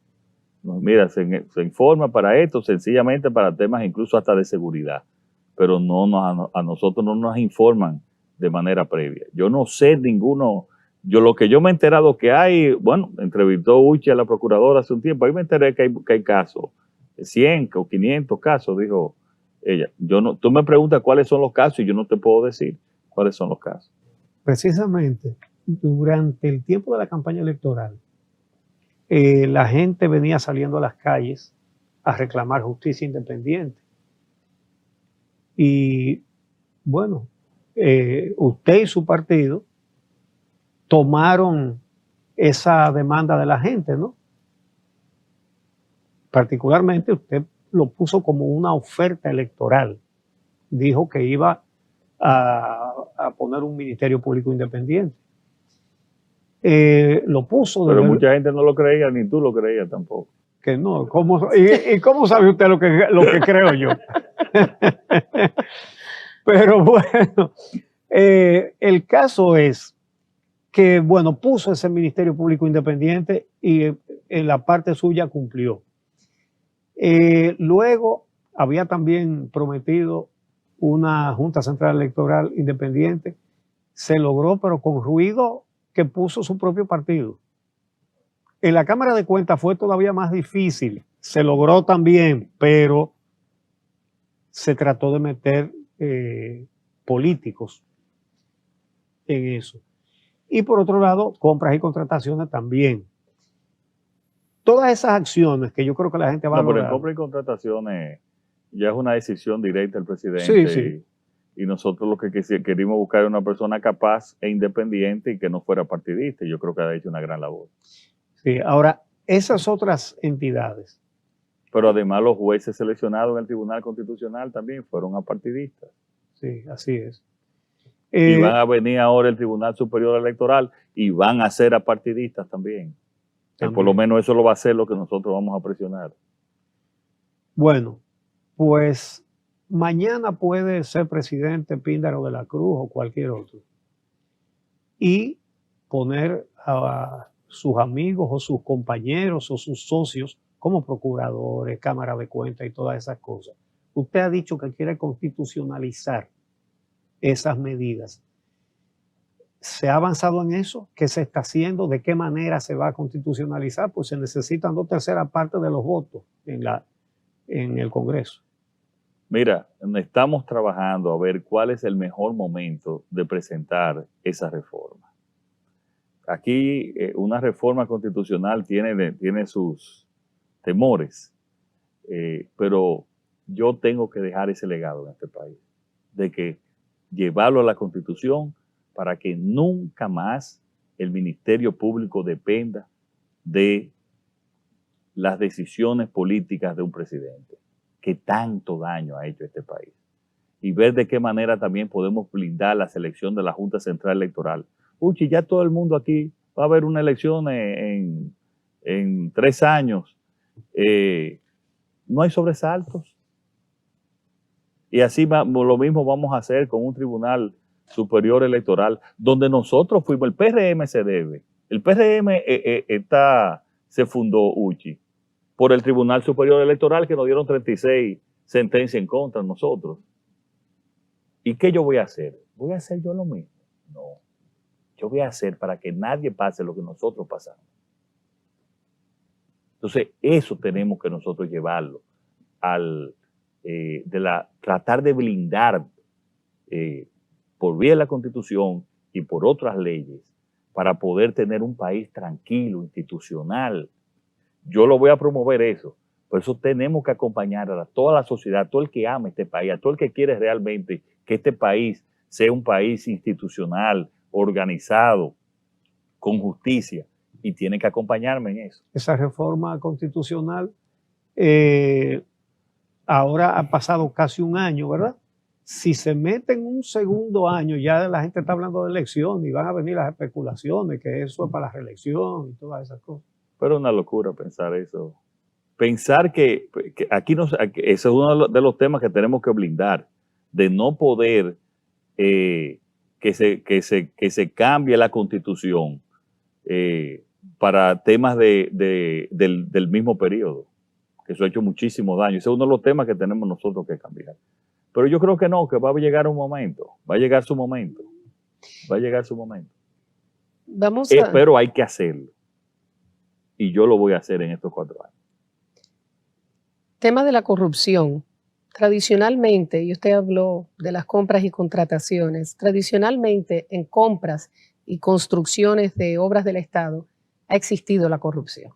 Mira, se informa para esto, sencillamente para temas incluso hasta de seguridad, pero a nosotros no nos informan de manera previa. Yo no sé ninguno. Lo que yo me he enterado que hay, bueno, entrevistó Uchi a la procuradora hace un tiempo, ahí me enteré que hay casos, 100 o 500 casos, dijo ella. Tú me preguntas cuáles son los casos y yo no te puedo decir cuáles son los casos. Precisamente, durante el tiempo de la campaña electoral, la gente venía saliendo a las calles a reclamar justicia independiente. Y bueno, usted y su partido tomaron esa demanda de la gente, ¿no? Particularmente usted lo puso como una oferta electoral. Dijo que iba a poner un Ministerio Público Independiente. Lo puso. Pero mucha gente no lo creía, ni tú lo creías tampoco. Que no. ¿Y cómo sabe usted lo que creo yo? Pero bueno, el caso es que, bueno, puso ese Ministerio Público Independiente y en la parte suya cumplió. Luego había también prometido una Junta Central Electoral independiente. Se logró, pero con ruido que puso su propio partido. En la Cámara de Cuentas fue todavía más difícil. Se logró también, pero se trató de meter políticos en eso. Y por otro lado, compras y contrataciones también. Todas esas acciones que yo creo que la gente va a lograr. Pero en compras y contrataciones ya es una decisión directa del presidente. Sí. Y nosotros lo que queríamos buscar era una persona capaz e independiente y que no fuera partidista. Y yo creo que ha hecho una gran labor. Sí, ahora, esas otras entidades. Pero además los jueces seleccionados en el Tribunal Constitucional también fueron apartidistas. Sí, así es. Y van a venir ahora el Tribunal Superior Electoral y van a ser apartidistas también. Por lo menos eso lo va a hacer lo que nosotros vamos a presionar. Bueno, pues mañana puede ser presidente Píndaro de la Cruz o cualquier otro. Y poner a sus amigos o sus compañeros o sus socios como procuradores, Cámara de Cuentas y todas esas cosas. Usted ha dicho que quiere constitucionalizar esas medidas. ¿Se ha avanzado en eso? ¿Qué se está haciendo? ¿De qué manera se va a constitucionalizar? Pues se necesitan 2/3 partes de los votos en el Congreso. Mira, estamos trabajando a ver cuál es el mejor momento de presentar esa reforma. Aquí una reforma constitucional tiene sus temores, pero yo tengo que dejar ese legado en este país, de que llevarlo a la Constitución para que nunca más el Ministerio Público dependa de las decisiones políticas de un presidente que tanto daño ha hecho a este país. Y ver de qué manera también podemos blindar la selección de la Junta Central Electoral. Uchi, ya todo el mundo aquí va a haber una elección en 3 años. No hay sobresaltos. Y así lo mismo vamos a hacer con un Tribunal Superior Electoral, donde nosotros fuimos, el PRM se debe. El PRM se fundó, Uchi, por el Tribunal Superior Electoral que nos dieron 36 sentencias en contra de nosotros. ¿Y qué yo voy a hacer? ¿Voy a hacer yo lo mismo? No. yo voy a hacer para que nadie pase lo que nosotros pasamos. Entonces, eso tenemos que nosotros llevarlo tratar de blindar por vía de la Constitución y por otras leyes para poder tener un país tranquilo, institucional. Yo lo voy a promover eso. Por eso tenemos que acompañar a toda la sociedad, a todo el que ama este país, a todo el que quiere realmente que este país sea un país institucional, organizado, con justicia, y tiene que acompañarme en eso. Esa reforma constitucional ahora ha pasado casi un año, ¿verdad? Si se mete en un segundo año, ya la gente está hablando de elección y van a venir las especulaciones, que eso es para la reelección y todas esas cosas. Pero es una locura pensar eso. Pensar que ese es uno de los temas que tenemos que blindar, de no poder que se cambie la Constitución para temas del mismo periodo, que eso ha hecho muchísimo daño. Ese es uno de los temas que tenemos nosotros que cambiar. Pero yo creo que no, que va a llegar un momento, va a llegar su momento, va a llegar su momento. Pero hay que hacerlo. Y yo lo voy a hacer en estos 4 años. Tema de la corrupción. Tradicionalmente, y usted habló de las compras y contrataciones, tradicionalmente en compras y construcciones de obras del Estado ha existido la corrupción.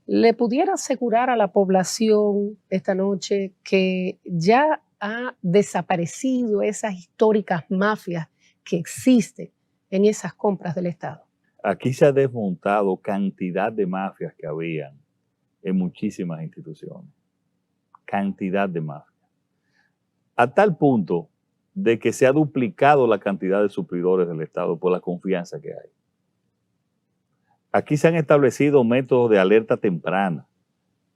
¿Le pudiera asegurar a la población esta noche que ya ha desaparecido esas históricas mafias que existen en esas compras del Estado? Aquí se ha desmontado cantidad de mafias que habían en muchísimas instituciones. Cantidad de mafias. A tal punto de que se ha duplicado la cantidad de suplidores del Estado por la confianza que hay. Aquí se han establecido métodos de alerta temprana,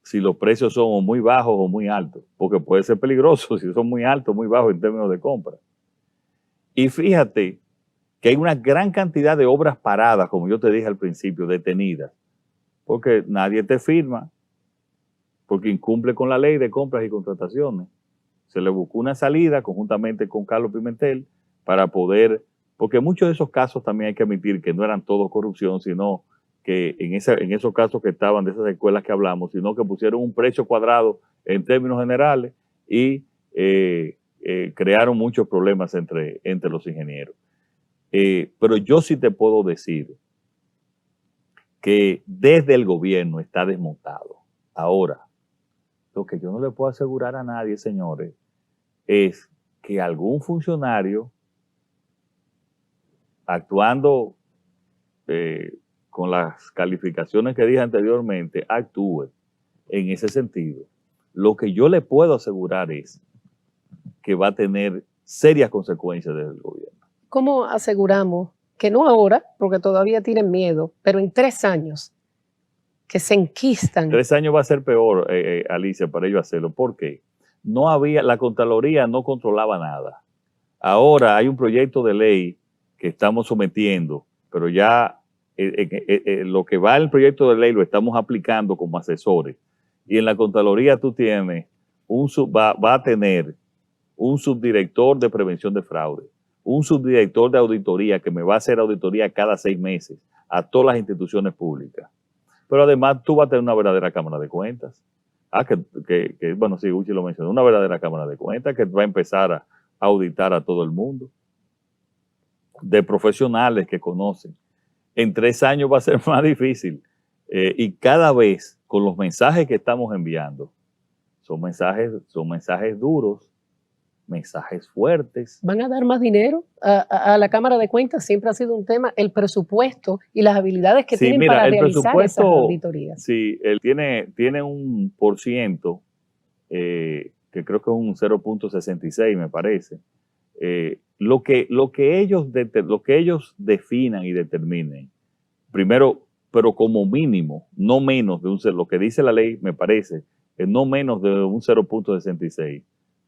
si los precios son o muy bajos o muy altos, porque puede ser peligroso si son muy altos o muy bajos en términos de compra. Y fíjate que hay una gran cantidad de obras paradas, como yo te dije al principio, detenidas, porque nadie te firma, porque incumple con la ley de compras y contrataciones. Se le buscó una salida conjuntamente con Carlos Pimentel para poder, porque muchos de esos casos también hay que admitir que no eran todos corrupción, sino que en esos casos que estaban de esas escuelas que hablamos, sino que pusieron un precio cuadrado en términos generales y crearon muchos problemas entre los ingenieros. Pero yo sí te puedo decir que desde el gobierno está desmontado. Ahora, lo que yo no le puedo asegurar a nadie, señores, es que algún funcionario actuando con las calificaciones que dije anteriormente, actúe en ese sentido. Lo que yo le puedo asegurar es que va a tener serias consecuencias desde el gobierno. ¿Cómo aseguramos que no ahora, porque todavía tienen miedo, pero en 3 años, que se enquistan? 3 años va a ser peor, Alicia, para ellos hacerlo. ¿Por qué? La Contraloría no controlaba nada. Ahora hay un proyecto de ley que estamos sometiendo, pero ya lo que va en el proyecto de ley lo estamos aplicando como asesores. Y en la Contraloría tú tienes va a tener un subdirector de prevención de fraude, un subdirector de auditoría que me va a hacer auditoría cada 6 meses a todas las instituciones públicas. Pero además tú vas a tener una verdadera Cámara de Cuentas. Bueno, sí, Uchi lo mencionó, una verdadera Cámara de Cuentas que va a empezar a auditar a todo el mundo, de profesionales que conocen. En 3 años va a ser más difícil. Y cada vez, con los mensajes que estamos enviando, son mensajes duros, mensajes fuertes. ¿Van a dar más dinero a la Cámara de Cuentas? Siempre ha sido un tema, el presupuesto y las habilidades que tienen para realizar esas auditorías. Sí, él tiene un %, que creo que es un 0.66, me parece. Lo que ellos definan y determinen, primero, pero como mínimo, no menos de lo que dice la ley, me parece, es no menos de un 0.66,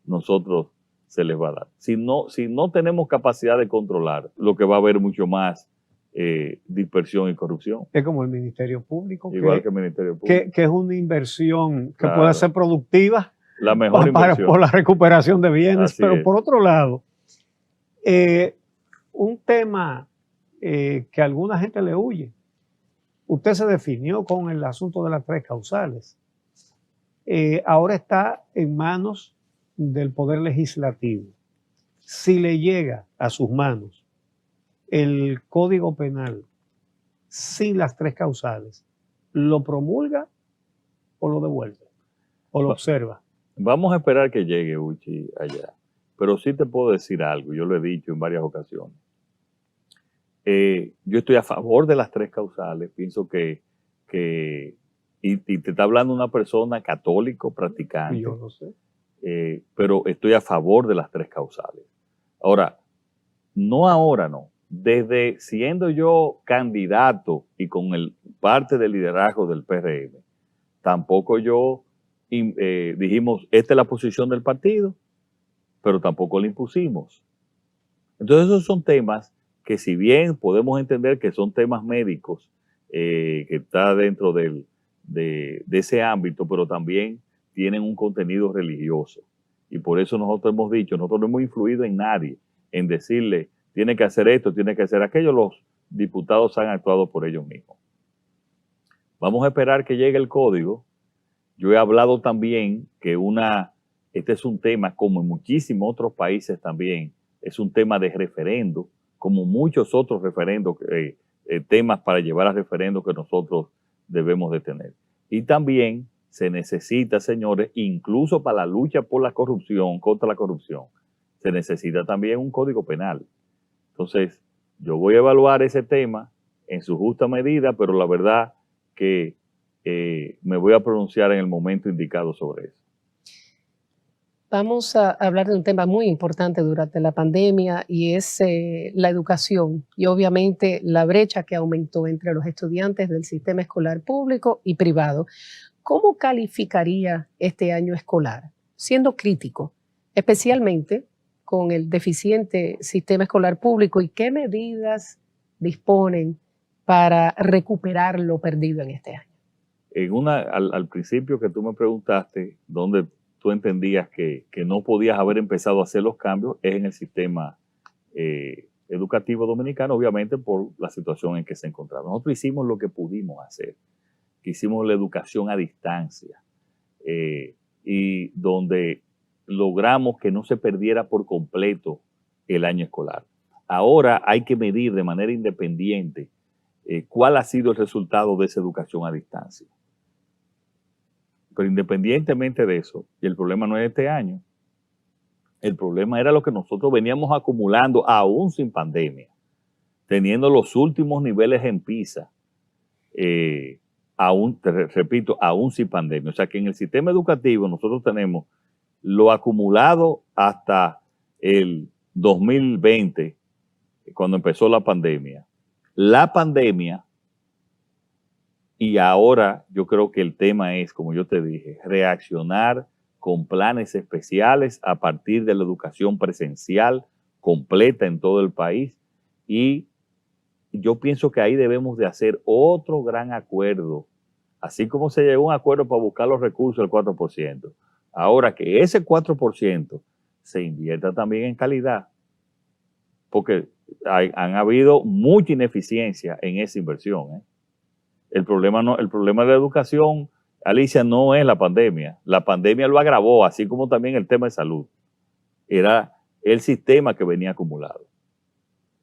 nosotros se les va a dar. Si no tenemos capacidad de controlar, lo que va a haber mucho más dispersión y corrupción. Es como el Ministerio Público. Igual que el Ministerio Público. Que es una inversión que Claro. puede ser productiva. La mejor inversión. Por la recuperación de bienes. Así pero es. por otro lado, un tema que alguna gente le huye. Usted se definió con el asunto de las 3 causales. Ahora está en manos del Poder Legislativo. Si le llega a sus manos el Código Penal sin las 3 causales, ¿lo promulga o lo devuelve? ¿O lo observa? Vamos a esperar que llegue Uchi allá. Pero sí te puedo decir algo, yo lo he dicho en varias ocasiones. Yo estoy a favor de las 3 causales, pienso y te está hablando una persona católico, practicante, Yo no sé. pero estoy a favor de las 3 causales. Ahora, no, desde siendo yo candidato y con parte del liderazgo del PRM, tampoco dijimos, esta es la posición del partido, pero tampoco la impusimos. Entonces esos son temas que si bien podemos entender que son temas médicos, que está dentro de ese ámbito, pero también tienen un contenido religioso. Y por eso nosotros hemos dicho, nosotros no hemos influido en nadie en decirle, tiene que hacer esto, tiene que hacer aquello. Los diputados han actuado por ellos mismos. Vamos a esperar que llegue el código. Yo he hablado también que este es un tema, como en muchísimos otros países también, es un tema de referendo, como muchos otros referendos, temas para llevar a referendo que nosotros debemos de tener. Y también se necesita, señores, incluso para la lucha por la corrupción, contra la corrupción, se necesita también un código penal. Entonces, yo voy a evaluar ese tema en su justa medida, pero la verdad que me voy a pronunciar en el momento indicado sobre eso. Vamos a hablar de un tema muy importante durante la pandemia y es la educación y obviamente la brecha que aumentó entre los estudiantes del sistema escolar público y privado. ¿Cómo calificaría este año escolar? Siendo crítico, especialmente con el deficiente sistema escolar público, y qué medidas disponen para recuperar lo perdido en este año. Al principio que tú me preguntaste, ¿dónde tú entendías que no podías haber empezado a hacer los cambios? Es en el sistema educativo dominicano, obviamente por la situación en que se encontraba. Nosotros hicimos lo que pudimos hacer, que hicimos la educación a distancia, y donde logramos que no se perdiera por completo el año escolar. Ahora hay que medir de manera independiente cuál ha sido el resultado de esa educación a distancia. Pero independientemente de eso, y el problema no es este año, el problema era lo que nosotros veníamos acumulando aún sin pandemia, teniendo los últimos niveles en PISA, repito, aún sin pandemia. O sea que en el sistema educativo nosotros tenemos lo acumulado hasta el 2020, cuando empezó la pandemia. La pandemia. Y ahora yo creo que el tema es, como yo te dije, reaccionar con planes especiales a partir de la educación presencial completa en todo el país. Y yo pienso que ahí debemos de hacer otro gran acuerdo, así como se llegó a un acuerdo para buscar los recursos del 4%. Ahora que ese 4% se invierta también en calidad, porque han habido mucha ineficiencia en esa inversión, El problema de la educación, Alicia, no es la pandemia. La pandemia lo agravó, así como también el tema de salud. Era el sistema que venía acumulado.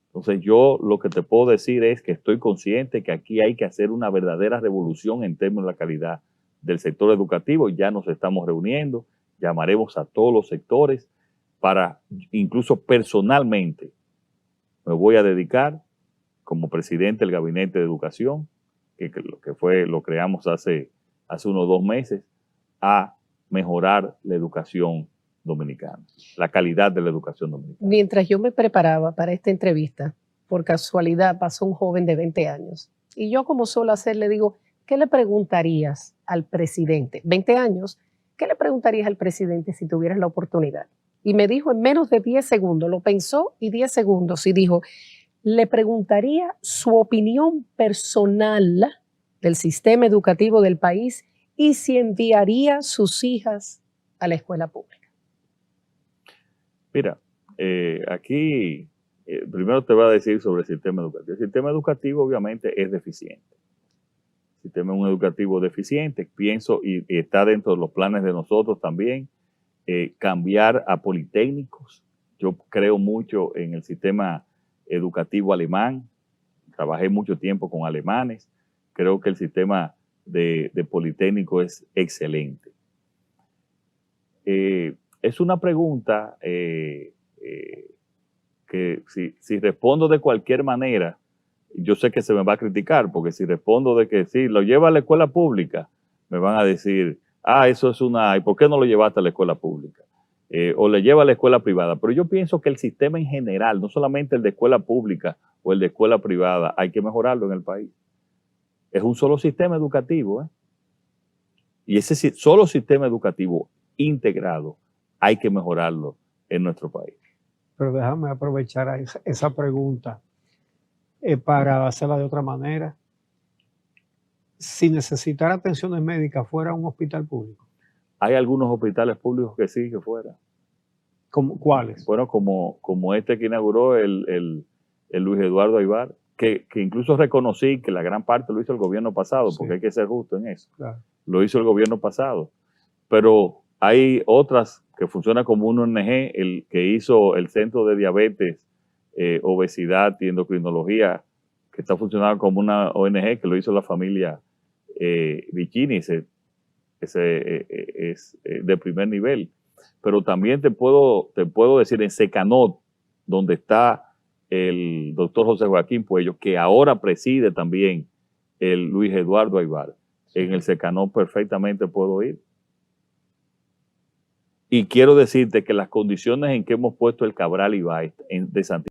Entonces yo lo que te puedo decir es que estoy consciente que aquí hay que hacer una verdadera revolución en términos de la calidad del sector educativo. Ya nos estamos reuniendo, llamaremos a todos los sectores para, incluso personalmente, me voy a dedicar como presidente del Gabinete de Educación, que lo creamos hace unos 2 meses, a mejorar la educación dominicana, la calidad de la educación dominicana. Mientras yo me preparaba para esta entrevista, por casualidad pasó un joven de 20 años y yo, como suelo hacer, le digo, ¿qué le preguntarías al presidente? 20 años, ¿qué le preguntarías al presidente si tuvieras la oportunidad? Y me dijo en menos de 10 segundos, lo pensó y 10 segundos, y dijo, le preguntaría su opinión personal del sistema educativo del país y si enviaría sus hijas a la escuela pública. Mira, aquí primero te voy a decir sobre el sistema educativo. El sistema educativo obviamente es deficiente. El sistema es un educativo deficiente, pienso, y está dentro de los planes de nosotros también, cambiar a politécnicos. Yo creo mucho en el sistema educativo alemán, trabajé mucho tiempo con alemanes, creo que el sistema de politécnico es excelente. Es una pregunta que si respondo de cualquier manera, yo sé que se me va a criticar, porque si respondo de que sí, lo lleva a la escuela pública, me van a decir, eso es ¿y por qué no lo llevaste a la escuela pública? O le lleva a la escuela privada. Pero yo pienso que el sistema en general, no solamente el de escuela pública o el de escuela privada, hay que mejorarlo en el país. Es un solo sistema educativo, y ese solo sistema educativo integrado hay que mejorarlo en nuestro país. Pero déjame aprovechar esa pregunta para hacerla de otra manera. Si necesitara atenciones médicas, ¿fuera un hospital público? Hay algunos hospitales públicos que sí, que fuera. ¿Cuáles? Bueno, como este que inauguró el Luis Eduardo Aybar, que incluso reconocí que la gran parte lo hizo el gobierno pasado, porque hay que ser justo en eso. Claro. Lo hizo el gobierno pasado. Pero hay otras que funcionan como un ONG, el que hizo el Centro de Diabetes, Obesidad y Endocrinología, que está funcionando como una ONG, que lo hizo la familia Vicini, ese es de primer nivel. Pero también te puedo decir en Secanot, donde está el doctor José Joaquín Puello, que ahora preside también el Luis Eduardo Aybar. En el Secanot perfectamente puedo ir. Y quiero decirte que las condiciones en que hemos puesto el Cabral Ibáez de Santiago,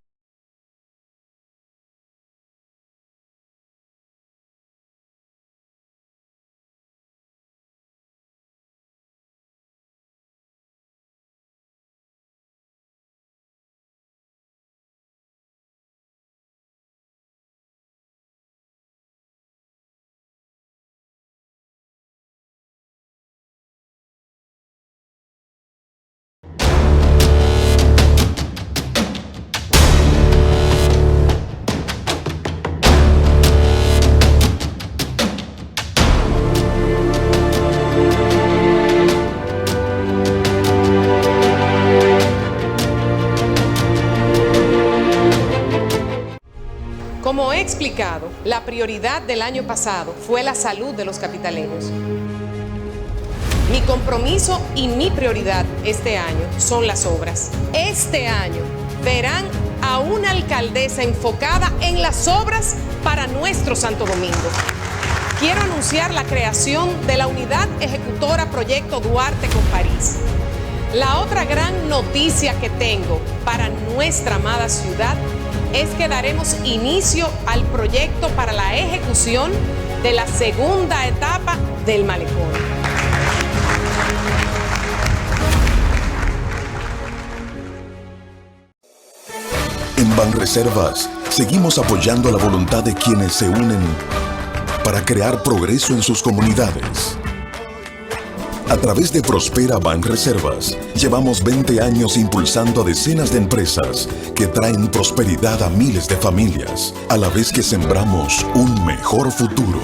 Como he explicado, la prioridad del año pasado fue la salud de los capitaleños. Mi compromiso y mi prioridad este año son las obras. Este año verán a una alcaldesa enfocada en las obras para nuestro Santo Domingo. Quiero anunciar la creación de la Unidad Ejecutora Proyecto Duarte con París. La otra gran noticia que tengo para nuestra amada ciudad es que daremos inicio al proyecto para la ejecución de la segunda etapa del malecón. En Banreservas seguimos apoyando la voluntad de quienes se unen para crear progreso en sus comunidades. A través de Prospera Banreservas, llevamos 20 años impulsando a decenas de empresas que traen prosperidad a miles de familias, a la vez que sembramos un mejor futuro.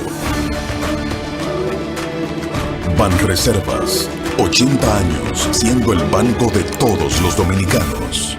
Banreservas, 80 años siendo el banco de todos los dominicanos.